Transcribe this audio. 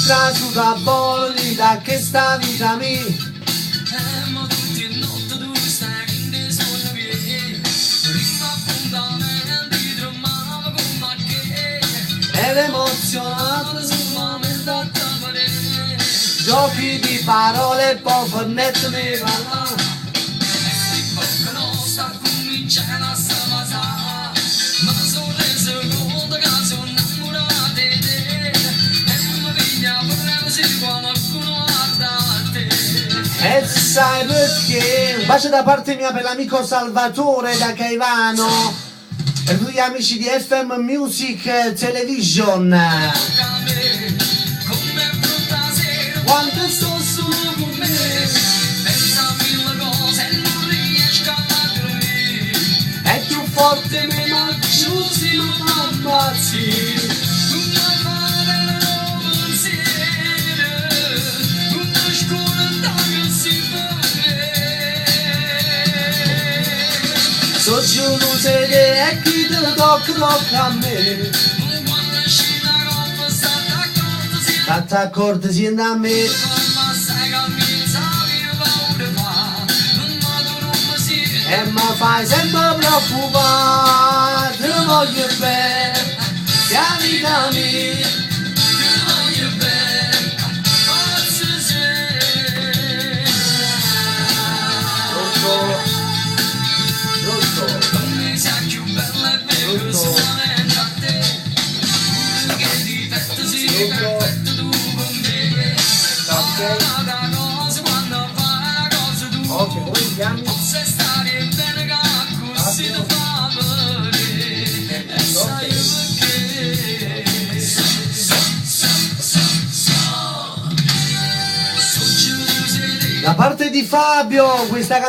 sta su da bolli da che sta vita mi. Ma tutti e notte tu stai in dei sogni miei. Prima appuntamenti tremavo come che. Ed emozionato Sommamente a te. giochi di parole poi fornetto mi parla. E bocca nostra cominciano a savasà. Ma sono reso conto che sono innamorato di te. E mi piglia problema se qualcuno guarda a te. E sai perché? Un bacio da parte mia per l'amico Salvatore da Caivano e tutti gli amici di FM Music Television. Quanto sto solo con me, è più forte me ma chiusi non ammazzi. So giù sede e chi te lo tocca a me. Tanta cortesia da me. E mi fai sempre preoccupare. Te lo voglio bene, sia vita mia. Ok, come ti chiami? Da parte di Fabio, questa canzone